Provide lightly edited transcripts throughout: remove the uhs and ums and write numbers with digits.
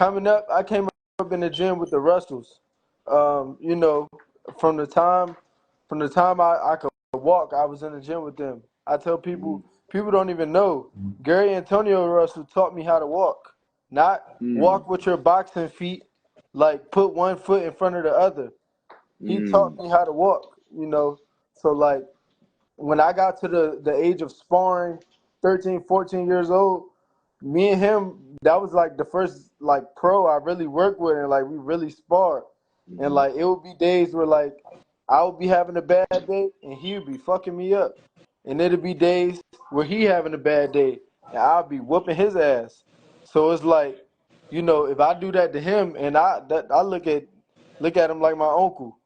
coming up, I came up in the gym with the Russells. You know, from the time I could walk, I was in the gym with them. I tell Mm, people don't even know. Gary Antonio Russell taught me how to walk, not mm, walk with your boxing feet, like put one foot in front of the other. He taught mm, me how to walk, you know. So like when I got to the age of sparring, 13, 14 years old, me and him, that was like the first like pro I really worked with, and like we really sparred. And mm. like it would be days where like I would be having a bad day and he would be fucking me up. And it'd be days where he having a bad day and I'll be whooping his ass. So it's like, you know, if I do that to him and I look at him like my uncle.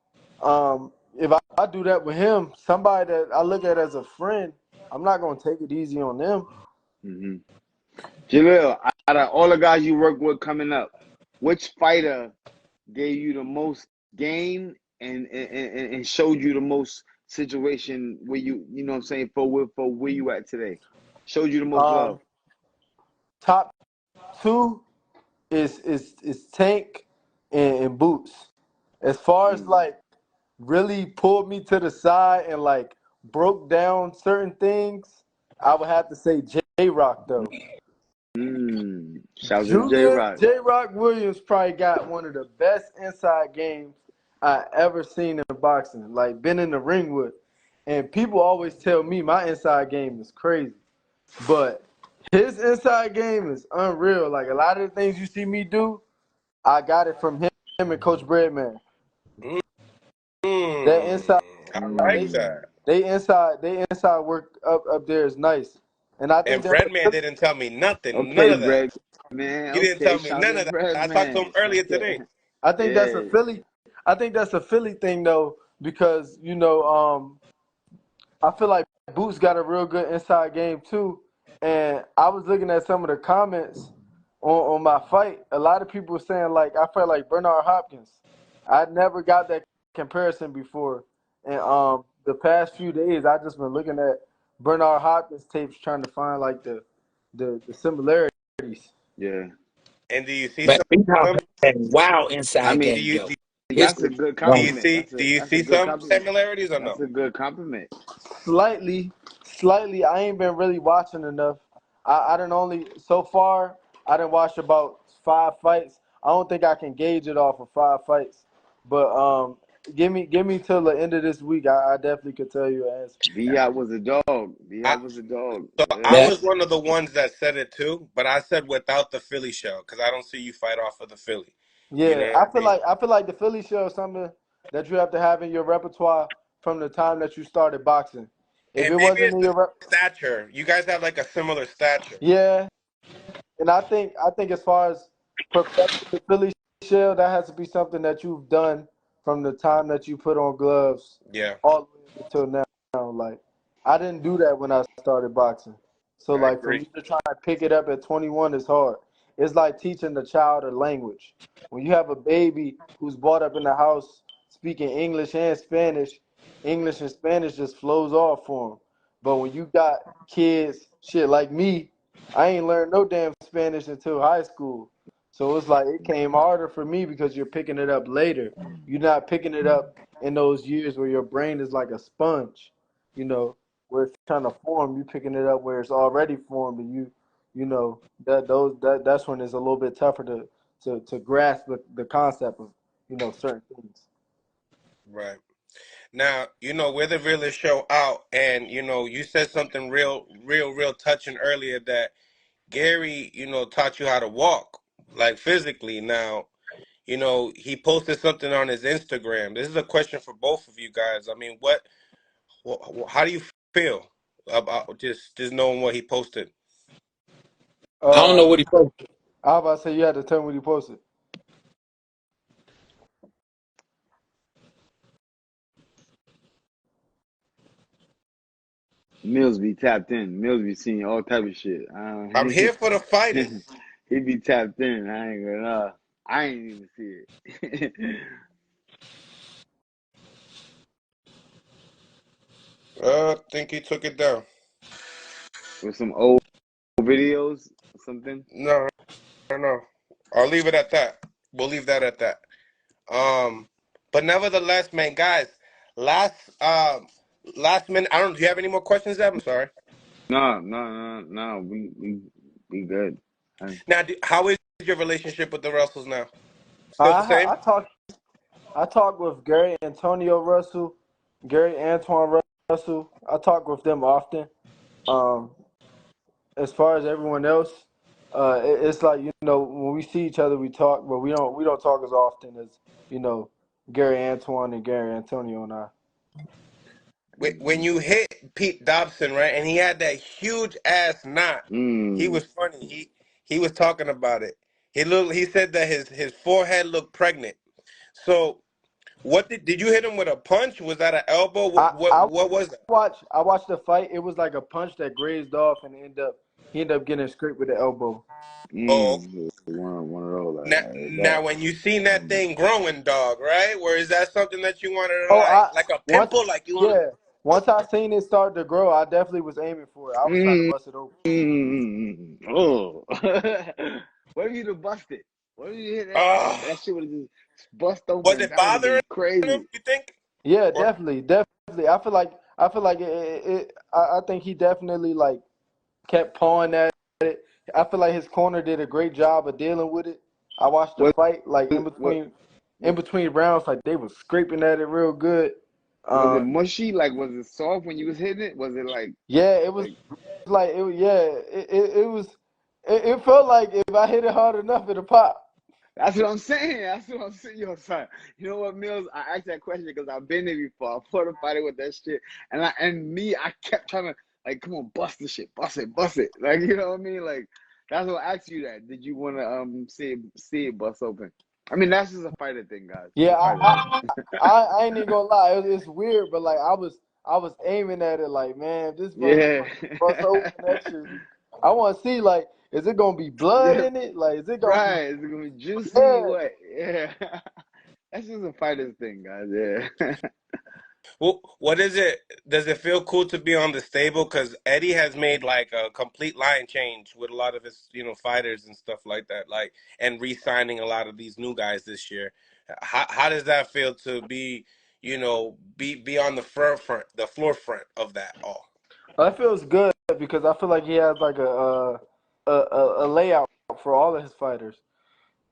If I do that with him, somebody that I look at as a friend, I'm not gonna take it easy on them. Hmm. Jalil, out of all the guys you work with coming up, which fighter gave you the most game and showed you the most situation where you know what I'm saying, for where you at today? Showed you the most love. Um, Top two is Tank and Boots. As far as Mm, like really pulled me to the side and like broke down certain things, I would have to say J Rock though. mm. Shout out to J Julian Rock. J Rock Williams probably got one of the best inside games I ever seen in boxing. Like been in the ring with, and people always tell me my inside game is crazy, but his inside game is unreal. Like a lot of the things you see me do, I got it from him and Coach Breadman. That inside, I like they Mm. that. they inside work up there is nice, and I think And that's a Breadman didn't tell me nothing, none Okay, of that. Bread Man. He didn't Okay, tell me shout none out of that. Bread I talked to him Man. earlier today. I think that's a Yeah. Philly. I think that's a Philly thing though, because you know, I feel like Boots got a real good inside game too. And I was looking at some of the comments on my fight. A lot of people were saying like I felt like Bernard Hopkins. I never got that comparison before, and the past few days I just been looking at Bernard Hopkins tapes trying to find like the similarities. Yeah. And do you see But we have some? a wow I inside mean, Do game you though. His that's a good do wow. you compliment. see do you That's a see good some compliment. similarities or That's no? a good compliment. Slightly, slightly. I ain't been really watching enough. I didn't only so far. I didn't watch about 5 fights. I don't think I can gauge it off of 5 fights. But give me till the end of this week. I definitely could tell you an answer. Viat was a dog. I Viat was a dog. so I Yeah. That was one of the ones that said it too, but I said without the Philly show because I don't see you fight off of the Philly. You Yeah, know I what I feel mean? like the Philly show is something that you have to have in your repertoire from the time that you started boxing. If And it maybe wasn't it's in the your stature. You guys have like a similar stature. yeah, and I think as far as perfecting the Philly shell, that has to be something that you've done from the time that you put on gloves Yeah, all the way until now. Like I didn't do that when I started boxing. So I like for agree. me to try to pick it up at 21 is hard. It's like teaching the child a language. When you have a baby who's brought up in the house speaking English and Spanish, English and Spanish just flows off for them. But when you got kids, shit like me, I ain't learned no damn Spanish until high school. So it's like it came harder for me because you're picking it up later. You're not picking it up in those years where your brain is like a sponge, you know, where it's trying to form. You picking it up where it's already formed, and you know, that's when it's a little bit tougher to grasp the concept of certain things. Right. Now, we're the realest show out, and you said something real touching earlier that Gary, taught you how to walk, like physically. Now, he posted something on his Instagram. This is a question for both of you guys. I mean, how do you feel about just knowing what he posted? I don't Uh, know what he posted. I was about to say you had to tell me what you posted. Mills be tapped in. Mills be seeing all type of shit. I'm here for the fighters. He be tapped in. I ain't gonna lie. I ain't even see it. I think he took it down. With some old videos or something. No, no. I'll leave it at that. We'll leave that at that. But nevertheless, man, guys, last last minute. I don't. Do you have any more questions, Zeb? I'm sorry. No. We good. Now, how is your relationship with the Russells now? Still the I same? I talk I talk with Gary Antonio Russell, Gary Antoine Russell. I talk with them often. Um, as far as everyone else, it's like when we see each other, we talk, but we don't talk as often as you know Gary Antoine and Gary Antonio and I. When you hit Pete Dobson, right, and he had that huge ass knot, he Mm. was funny. He was talking about it. He said that his forehead looked pregnant. So what did you hit him with a punch? Was that an elbow? What I what I what was that? watched the fight. It was like a punch that grazed off, and he ended up getting scraped with the elbow. Oh, One of those now when you seen that thing growing, dog, right? Where is that something that you wanted to Oh, like a once pimple, like you want? yeah, once I seen it start to grow, I definitely was aiming for it. I was trying to Mm. bust it open. Oh. What if you'd have busted? What if you hit Uh, that shit would have just bust was open? it That would have bothering been crazy. him? You think? Yeah, Or definitely. I feel like I think he definitely like kept pawing at it. I feel like his corner did a great job of dealing with it. I watched the Was fight like what in between rounds, like they was scraping at it real good. was it Uh, mushy? Like was it soft when you was hitting it? Was it yeah, it was like like it. Yeah, it was. It felt like if I hit it hard enough, it'll pop. that's what I'm saying. That's what I'm saying. Yo, son. You know what, Mills? I asked that question because I've been there before. I fought a fighter with that shit, I kept trying to like, come on, bust the shit, bust it. Like, you know what I mean? Like, that's what I asked you that. Did you want to see it bust open? I mean, that's just a fighter thing, guys. It's Yeah, a fighter thing. I ain't even gonna lie. It's weird, but like I was aiming at it like, man, if this Yeah. motherfucker bust open that shit. I want to see like, is it gonna be blood Yeah. in it? Like, is it gonna be? Right. Is it gonna be juicy? Yeah. What? Yeah. That's just a fighter's thing, guys. Yeah. well, what is it? Does it feel cool to be on the stable? Because Eddie has made like a complete line change with a lot of his fighters and stuff like that, like and re-signing a lot of these new guys this year. How does that feel to be be on the floor front of that all? That feels good because I feel like he has like a layout for all of his fighters.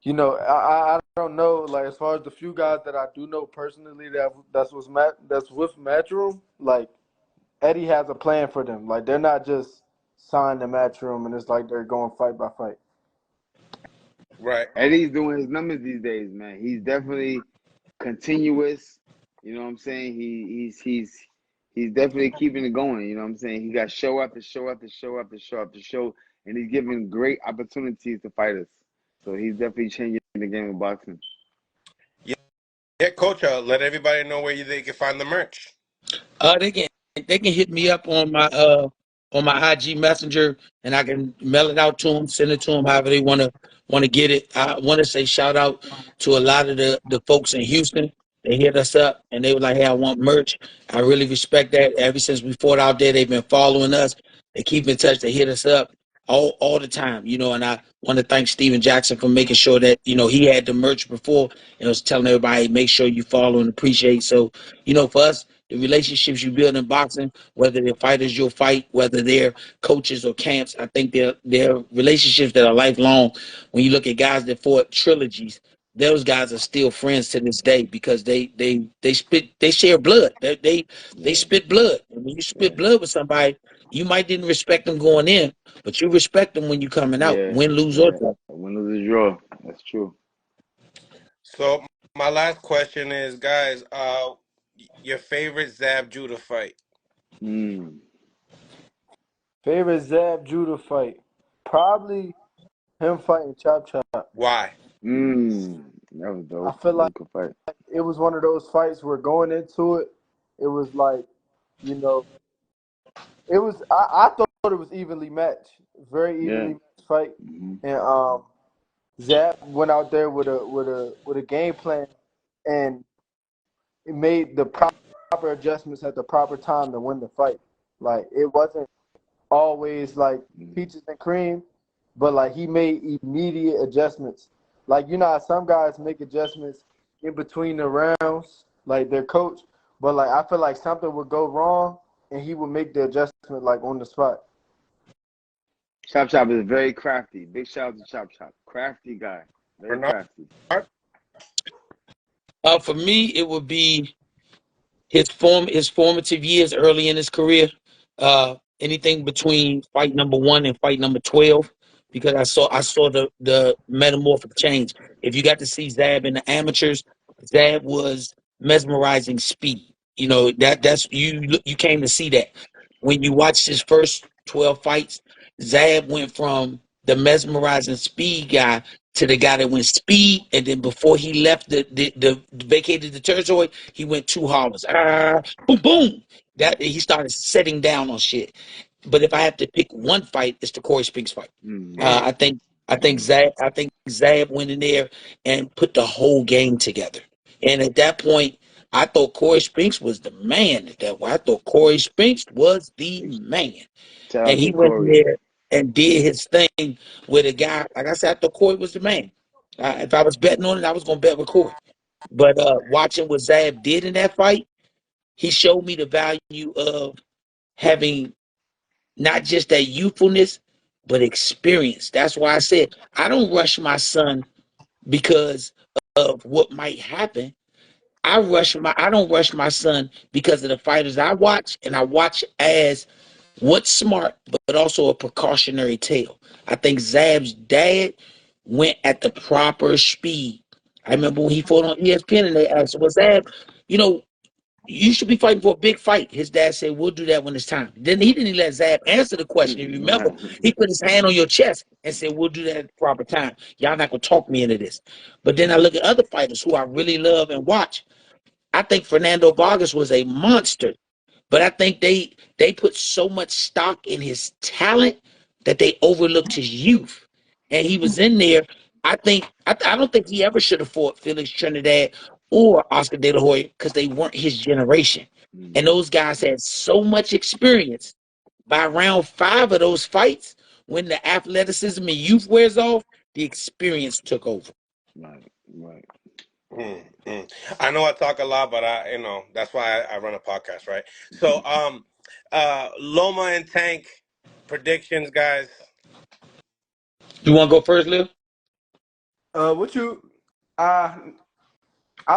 I don't know like as far as the few guys that I do know personally that's with Matchroom. Like Eddie has a plan for them. Like they're not just signed to Matchroom and it's like they're going fight by fight. Right. Eddie's doing his numbers these days, man. He's definitely continuous. You know what I'm saying? He's definitely keeping it going. You know what I'm saying? He got show after show after show after show after show, and he's giving great opportunities to fighters. So he's definitely changing the game of boxing. Yeah, yeah, Coach. Let everybody know where they can find the merch. They can hit me up on my IG Messenger, and I can mail it out to them, send it to them, however they want to get it. I want to say shout out to a lot of the folks in Houston. They hit us up and they were like, "Hey, I want merch." I really respect that. Ever since we fought out there, they've been following us. They keep in touch. They hit us up all the time, And I want to thank Steven Jackson for making sure that he had the merch before and was telling everybody, make sure you follow and appreciate. So, for us, the relationships you build in boxing, whether they're fighters you'll fight, whether they're coaches or camps, I think they're relationships that are lifelong. When you look at guys that fought trilogies, those guys are still friends to this day because they share blood. They Yeah, spit blood. And when you spit yeah, blood with somebody, you might didn't respect them going in, but you respect them when you coming out, yeah, win, lose, or yeah. draw. Win, lose, or draw. That's true. So my last question is, guys, your favorite Zab Judah fight? Hmm. Favorite Zab Judah fight? Probably him fighting Chop Chop. Why? That was I dope. feel That was like a good fight. it was one of those fights where going into it, it was like, you know, it was. I thought it was evenly matched, very Yeah. evenly matched fight, Hmm. and Zab went out there with a game plan, and it made the proper adjustments at the proper time to win the fight. Like it wasn't always like peaches and cream, but like he made immediate adjustments. Like, you know how some guys make adjustments in between the rounds, like their coach. But like, I feel like something would go wrong, and he would make the adjustment like on the spot. Chop Chop is very crafty. Big shout out to Chop Chop. Crafty guy. Very Bernard? crafty. For me, it would be his formative years early in his career. Anything between fight number 1 and fight number 12, because I saw the metamorphic change. If you got to see Zab in the amateurs, Zab was mesmerizing speed. You know, that's you came to see that. When you watched his first 12 fights, Zab went from the mesmerizing speed guy to the guy that went speed, and then before he left the vacated the territory, he went 2 hollers. Boom boom. That he started setting down on shit. But if I have to pick one fight, it's the Corey Spinks fight. Mm. I think Zab went in there and put the whole game together. And at that point, I thought Corey Spinks was the man. I thought Corey Spinks was the man. Shout And out he to went in Corey. there and did his thing with a guy. Like I said, I thought Corey was the man. If I was betting on it, I was going to bet with Corey. But watching what Zab did in that fight, he showed me the value of having not just that youthfulness, but experience. That's why I said I don't rush my son because of what might happen. I don't rush my son because of the fighters I watch, and I watch as what's smart, but also a precautionary tale. I think Zab's dad went at the proper speed. I remember when he fought on ESPN and they asked, "Well, Zab, you know, you should be fighting for a big fight." His dad said, "We'll do that when it's time." Then he didn't let Zab answer the question. You remember, he put his hand on your chest and said, "We'll do that at the proper time. Y'all not gonna talk me into this." But then I look at other fighters who I really love and watch. I think Fernando Vargas was a monster, but I think they put so much stock in his talent that they overlooked his youth. And he was in there. I don't think he ever should have fought Felix Trinidad or Oscar De La Hoya because they weren't his generation. And those guys had so much experience. By round 5 of those fights, when the athleticism and youth wears off, the experience took over. Right. I know I talk a lot, but that's why I run a podcast, right? So, Loma and Tank predictions, guys. You want to go first, Lil? What you? I'll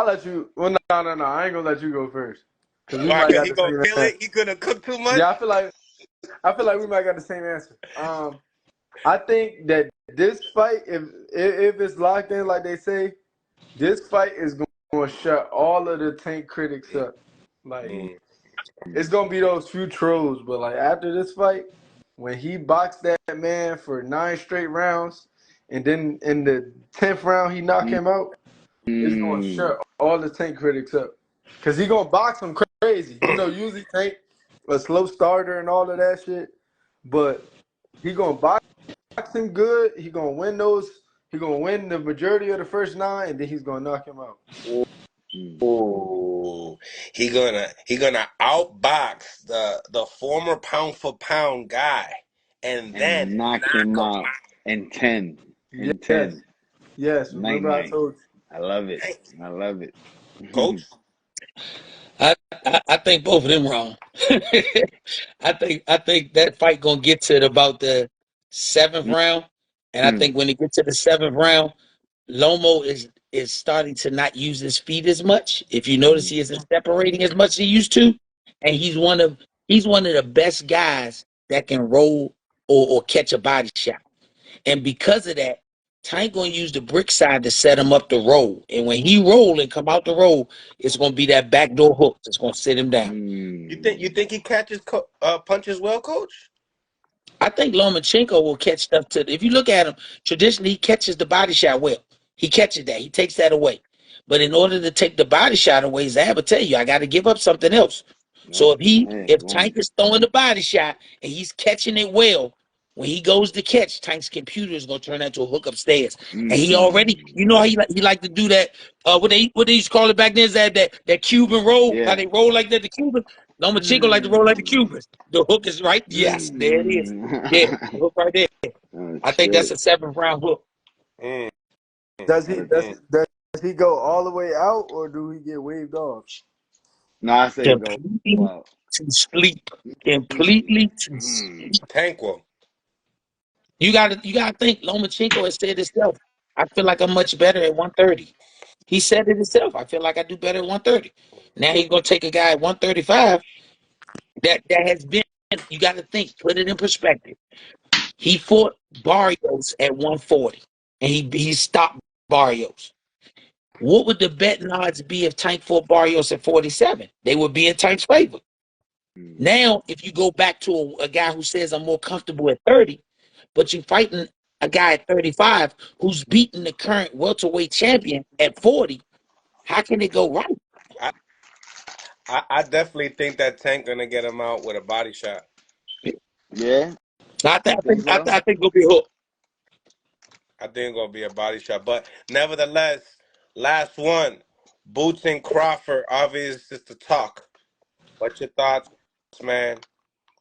let you. Well, no. I ain't gonna let you go first because we Why? might Cause got he the gonna same kill answer. it. He gonna cook too much. Yeah, I feel like we might got the same answer. I think that this fight, if it's locked in like they say, this fight is going to shut all of the Tank critics up. Like it's gonna be those few trolls, but like after this fight, when he boxed that man for 9 straight rounds, and then in the 10th round he knocked him out, it's gonna shut all the Tank critics up. Cause he gonna box him crazy. You know, usually Tank a slow starter and all of that shit, but he gonna box him good. He gonna win those. He gonna win the majority of the first 9, and then he's gonna knock him out. Oh, he gonna outbox the former pound for pound guy, and then knock him knock him out in 10. In Yes, 10. yes. Night Remember I night. told you. I love it. out. I love it. Coach. I think both of them wrong. I think that fight gonna get to about the 7th round, and I think when it gets to the 7th round, Lomo is starting to not use his feet as much. If you notice, he isn't separating as much as he used to, and he's one of the best guys that can roll or catch a body shot. And because of that, Tank gonna use the brick side to set him up to roll. And when he roll and come out the roll, it's gonna be that backdoor hook that's gonna sit him down. You think he catches punches well, Coach? I think Lomachenko will catch stuff to. If you look at him, traditionally he catches the body shot well. He catches that. He takes that away. But in order to take the body shot away, Zab will tell you, I got to give up something else. So if Tank is throwing the body shot and he's catching it well, when he goes to catch, Tank's computer is gonna turn that to a hook upstairs. And he already, you know how he like to do that. What they used to call it back then is that Cuban roll. Yeah. How they roll like that, the Cuban. Lomachenko like to roll like the Cubans. The hook is right. Yes, there it is. Yeah, the hook right there. I think that's a 7th round hook. Does he Mm-hmm. does he go all the way out or do he get waved off? No, I say go Completely out. to sleep. Completely to sleep. Tank will. You gotta think Lomachenko has said himself. I feel like I'm much better at 130. He said it himself. I feel like I do better at 130. Now he's gonna take a guy at 135 that has been. You got to think, put it in perspective. He fought Barrios at 140, and he stopped Barrios. What would the betting odds be if Tank fought Barrios at 47? They would be in Tank's favor. Mm. Now, if you go back to a guy who says I'm more comfortable at 30, but you're fighting a guy at 35 who's beating the current welterweight champion at 40, how can it go right? I, I definitely think that Tank gonna get him out with a body shot. Yeah, I think, I think think, I so. think, I think it'll be a hook. I think it's gonna be a body shot. But nevertheless, last one. Boots and Crawford, obvious is the talk. What's your thoughts, man?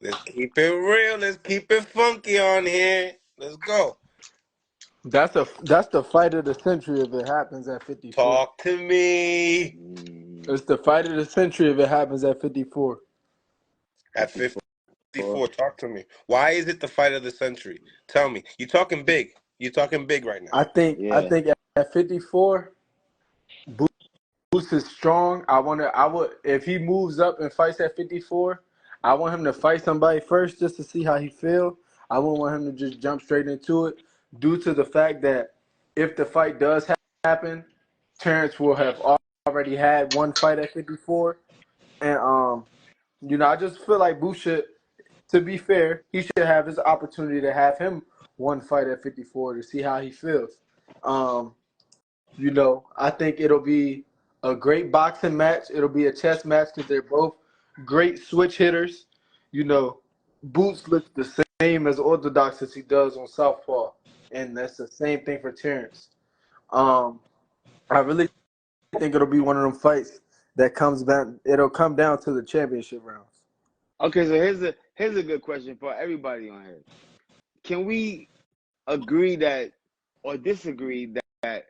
Let's keep it real. Let's keep it funky on here. Let's go. That's the fight of the century if it happens at 54. Talk to me. Mm, It's the fight of the century if it happens at 54. At 54. 54, talk to me. Why is it the fight of the century? Tell me. You're talking big. You're talking big right now. I Yeah. think at 54, Boots is strong. I would if he moves up and fights at 54, I want him to fight somebody first just to see how he feel. I wouldn't want him to just jump straight into it due to the fact that if the fight does happen, Terrence will have already had one fight at 54, and I just feel like Boots should, to be fair, he should have his opportunity to have him one fight at 54 to see how he feels. Um, I think it'll be a great boxing match. It'll be a chess match because they're both great switch hitters. You know, Boots looks the same as orthodox as he does on Southpaw, and that's the same thing for Terrence. Um, I really think it'll be one of them fights that comes back. It'll come down to the championship rounds. Okay, so here's a good question for everybody on here. Can we agree that or disagree that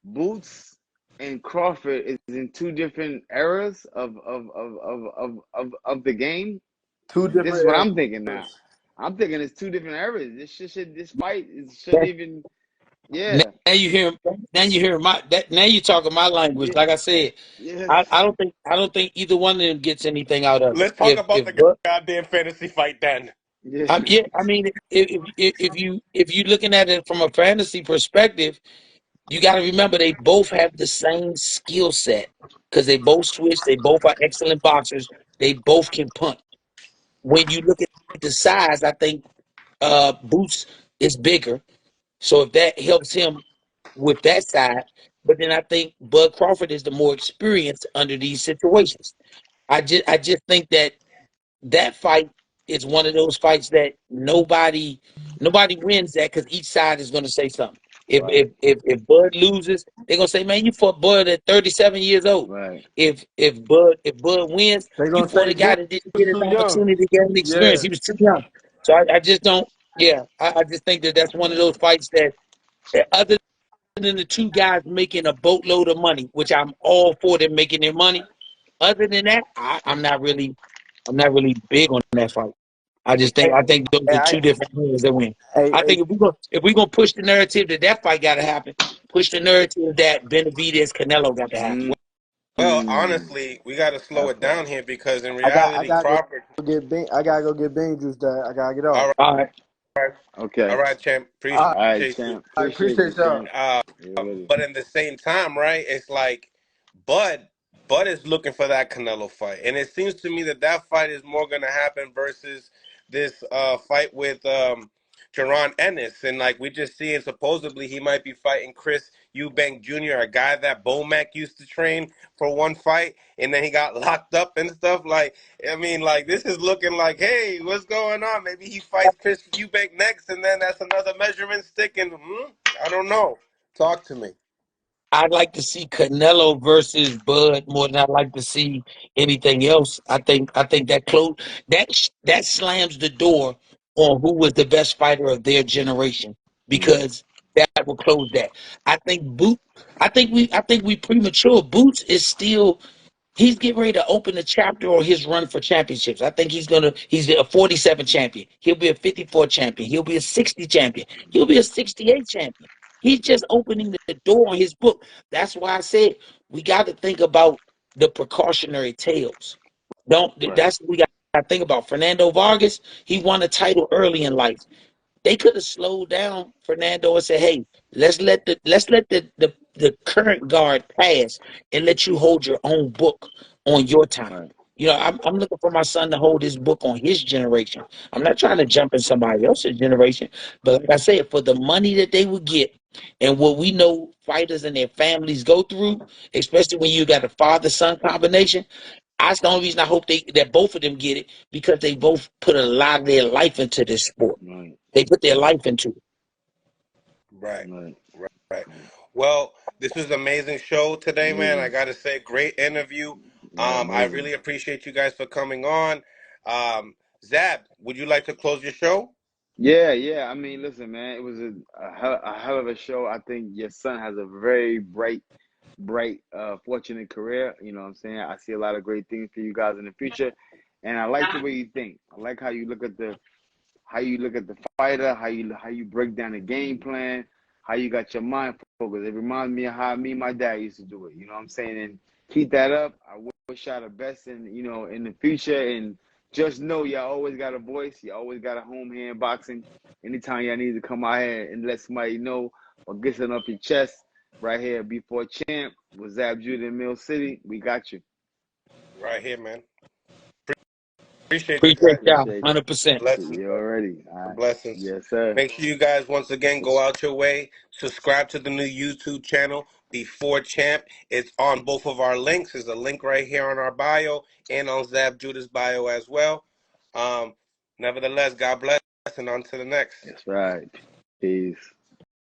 Boots and Crawford is in two different eras of the game? Two This is different what I'm thinking now. eras. I'm thinking it's two different eras. This fight shouldn't even. Yeah, Now you hear now you talking my language. yeah, Like I said, yes, I don't think either one of them gets anything out of it. Let's talk about the goddamn fantasy fight then. yeah. Yeah, I mean, if you looking at it from a fantasy perspective, you got to remember they both have the same skill set because they both switch. They both are excellent boxers. They both can punch. When you look at the size, I think Boots is bigger, so if that helps him with that side. But then I think Bud Crawford is the more experienced under these situations. I just think that fight is one of those fights that nobody wins that because each side is going to say something. If, Right, if if if Bud loses, they're gonna say, "Man, you fought Bud at 37 years old." right. If Bud wins, They're you gonna fought say a guy Boots that didn't was get an too young. opportunity to get an experience. Yeah. He was too young. So I just don't. Yeah, I just think that's one of those fights that other than the two guys making a boatload of money, which I'm all for them making their money. Other than that, I'm not really big on that fight. Hey, I think those hey, are two different players that win. hey, I hey, think if we gonna push the narrative that fight got to happen, push the narrative that Benavidez Canelo got to happen. Mm, Well, honestly, we got to slow that it part. down here because in I reality, gotta go Crawford. get Bing. I gotta go get Bing juice. That I gotta get All off. All right, right, all Okay. right, champ. All All right, Appreciate you. champ. right, Appreciate you, appreciate y'all. champ. Uh, Yeah, really. but in the same time, right? It's like Bud. Bud is looking for that Canelo fight, and it seems to me that that fight is more going to happen versus this fight with Jaron Ennis, and like we just seeing supposedly he might be fighting Chris Eubank Jr., a guy that Bomac used to train for one fight, and then he got locked up and stuff. Like, I mean, like this is looking like, hey, what's going on? Maybe he fights Chris Eubank next, and then that's another measurement stick. And I don't know. Talk to me. I'd like to see Canelo versus Bud more than I'd like to see anything else. I think that slams the door on who was the best fighter of their generation Mm, because that will close that. I think we premature. Boots is still. He's getting ready to open a chapter on his run for championships. I think he's a 47 champion. He'll be a 54 champion. He'll be a 60 champion. He'll be a 68 champion. He's just opening the door on his book. That's why I said we got to think about the precautionary tales. Right. That's what we got to think about. Fernando Vargas, he won a title early in life. They could have slowed down Fernando and said, "Hey, let's let the current guard pass and let you hold your own book on your time." Right. You know, I'm looking for my son to hold his book on his generation. I'm not trying to jump in somebody else's generation, but like I said, for the money that they would get and what we know fighters and their families go through, especially when you got a father-son combination, that's the only reason I hope that both of them get it because they both put a lot of their life into this sport. Right. They put their life into it. Right. Right. Right. Well, this was an amazing show today, man. I Amazing. gotta say, great interview. Yeah, I amazing. really appreciate you guys for coming on. Zab, would you like to close your show? Yeah. I mean, listen, man, it was a hell of a show. I think your son has a very bright, fortunate career. You know what I'm saying? I see a lot of great things for you guys in the future. And I like the way you think. I like how you look at the fighter, how you break down the game plan, how you got your mind focused. It reminds me of how me and my dad used to do it. You know what I'm saying? And keep that up. I wish y'all the best in the future. And just know y'all always got a voice. You always got a home here in boxing. Anytime y'all need to come out here and let somebody know or get something off your chest, right here before champ with Zay Judah in Mill City, we got you. Right here, man. Appreciate you Appreciate guys. y'all, Appreciate 100%. Blessings, you man. already. All right. Blessings. Yes, sir. Make sure you guys once again go out your way, subscribe to the new YouTube channel, Before Champ. It's on both of our links. There's a link right here on our bio and on Zab Judah's bio as well. Nevertheless, God bless and on to the next. That's right. Peace.